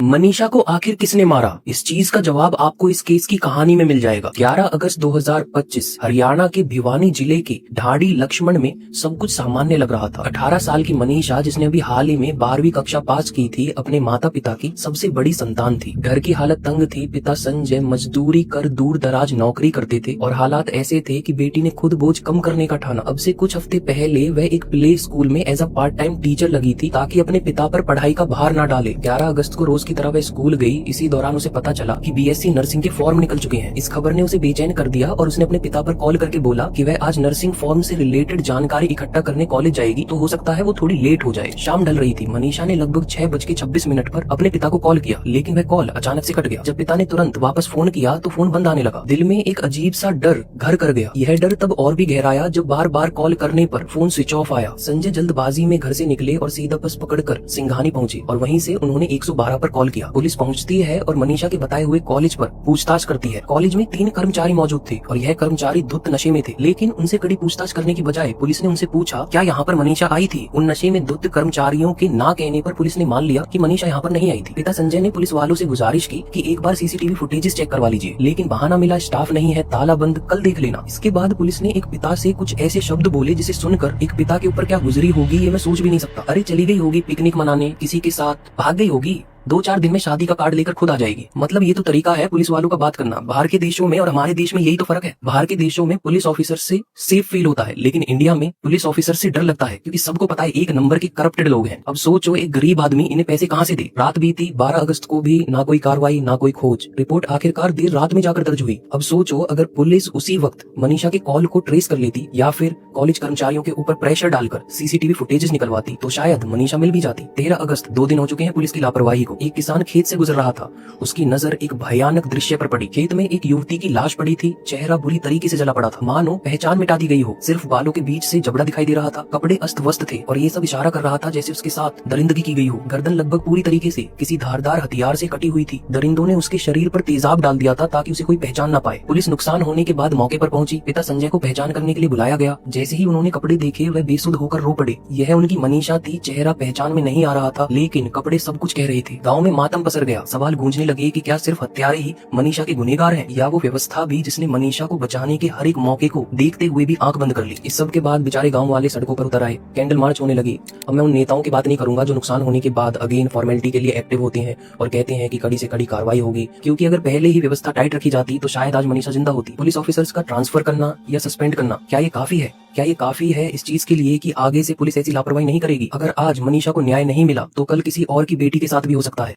मनीषा को आखिर किसने मारा? इस चीज का जवाब आपको इस केस की कहानी में मिल जाएगा। 11 अगस्त 2025 हरियाणा के भिवानी जिले के ढाडी लक्ष्मण में सब कुछ सामान्य लग रहा था। 18 साल की मनीषा, जिसने अभी हाल ही में 12वीं कक्षा पास की थी, अपने माता पिता की सबसे बड़ी संतान थी। घर की हालत तंग थी। पिता संजय मजदूरी कर दूर दराज नौकरी करते थे और हालात ऐसे थे कि बेटी ने खुद बोझ कम करने का ठाना। अब से कुछ हफ्ते पहले वह एक प्ले स्कूल में as a part time teacher लगी थी ताकि अपने पिता पर पढ़ाई का भार न डाले। 11 अगस्त को रोज की तरह वह स्कूल गई। इसी दौरान उसे पता चला कि बीएससी नर्सिंग के फॉर्म निकल चुके हैं। इस खबर ने उसे बेचैन कर दिया और उसने अपने पिता पर कॉल करके बोला कि वह आज नर्सिंग फॉर्म से रिलेटेड जानकारी इकट्ठा करने कॉलेज जाएगी, तो हो सकता है वो थोड़ी लेट हो जाए। शाम ढल रही थी। मनीषा ने लगभग 6:26 पर अपने पिता को कॉल किया, लेकिन वह कॉल अचानक से कट गया। जब पिता ने तुरंत वापस फोन किया तो फोन बंद आने लगा। दिल में एक अजीब सा डर घर कर गया। यह डर तब और भी गहराया जब बार बार कॉल करने पर फोन स्विच ऑफ आया। संजय जल्दबाजी में घर से निकले और सीधा बस पकड़कर सिंघानी पहुंचे और वहीं से उन्होंने 112 पर कॉल किया। पुलिस पहुंचती है और मनीषा के बताए हुए कॉलेज पर पूछताछ करती है। कॉलेज में 3 कर्मचारी मौजूद थे और यह कर्मचारी धुत नशे में थे, लेकिन उनसे कड़ी पूछताछ करने की बजाय पुलिस ने उनसे पूछा क्या यहाँ पर मनीषा आई थी। उन नशे में धुत कर्मचारियों के ना कहने पर पुलिस ने मान लिया कि मनीषा यहाँ पर नहीं आई थी। पिता संजय ने पुलिस वालों से गुजारिश की कि एक बार सीसीटीवी फुटेजेस चेक करवा लीजिए, लेकिन बहाना मिला स्टाफ नहीं है, ताला बंद, कल देख लेना। इसके बाद पुलिस ने एक पिता से कुछ ऐसे शब्द बोले जिसे सुनकर एक पिता के ऊपर क्या गुजरी होगी ये मैं सोच भी नहीं सकता। अरे चली गई होगी पिकनिक मनाने, किसी के साथ भाग गई होगी, 2-4 दिन में शादी का कार्ड लेकर खुद आ जाएगी। मतलब ये तो तरीका है पुलिस वालों का बात करना। बाहर के देशों में और हमारे देश में यही तो फर्क है। बाहर के देशों में पुलिस ऑफिसर से सेफ फील होता है, लेकिन इंडिया में पुलिस ऑफिसर से डर लगता है, क्योंकि सबको पता है एक नंबर के करप्टेड लोग हैं। अब सोचो एक गरीब आदमी इन्हें पैसे कहाँ से दे। रात बीती, 12 अगस्त को भी ना कोई कार्रवाई ना कोई खोज। रिपोर्ट आखिरकार देर रात में जाकर दर्ज हुई। अब सोचो अगर पुलिस उसी वक्त मनीषा के कॉल को ट्रेस कर लेती या फिर कॉलेज कर्मचारियों के ऊपर प्रेशर डालकर सीसीटीवी फुटेजेस निकलवाती तो शायद मनीषा मिल भी जाती। 13 अगस्त 2 दिन हो चुके हैं पुलिस की लापरवाही को। एक किसान खेत से गुजर रहा था। उसकी नजर एक भयानक दृश्य पर पड़ी। खेत में एक युवती की लाश पड़ी थी। चेहरा बुरी तरीके से जला पड़ा था, मानो पहचान मिटा दी गई हो। सिर्फ बालों के बीच से जबड़ा दिखाई दे रहा था। कपड़े अस्त व्यस्त थे और ये सब इशारा कर रहा था जैसे उसके साथ दरिंदगी की गई हो। गर्दन लगभग पूरी तरीके से किसी धारदार हथियार से कटी हुई थी। दरिंदों ने उसके शरीर पर तेजाब डाल दिया था ताकि उसे कोई पहचान न पाए। पुलिस नुकसान होने के बाद मौके पर पहुंची। पिता संजय को पहचान करने के लिए बुलाया गया। जैसे ही उन्होंने कपड़े देखे वह बेसुध होकर रो पड़े। यह उनकी मनीषा थी। चेहरा पहचान में नहीं आ रहा था, लेकिन कपड़े सब कुछ कह रहे थे। गाँव में मातम पसर गया। सवाल गूंजने लगे कि क्या सिर्फ हत्यारे ही मनीषा के गुनहगार हैं, या वो व्यवस्था भी जिसने मनीषा को बचाने के हर एक मौके को देखते हुए भी आंख बंद कर ली। इस सब के बाद बेचारे गांव वाले सड़कों पर उतर आए। कैंडल मार्च होने लगी। अब मैं उन नेताओं की बात नहीं करूंगा जो नुकसान होने के बाद अगेन फॉर्मेलिटी के लिए एक्टिव होते हैं और कहते हैं कि कड़ी से कड़ी कार्रवाई होगी, क्योंकि अगर पहले ही व्यवस्था टाइट रखी जाती तो शायद आज मनीषा जिंदा होती। पुलिस ऑफिसर्स का ट्रांसफर करना या सस्पेंड करना, क्या ये काफी है? क्या ये काफी है इस चीज के लिए कि आगे से पुलिस ऐसी लापरवाही नहीं करेगी? अगर आज मनीषा को न्याय नहीं मिला तो कल किसी और की बेटी के साथ भी हो सकता है।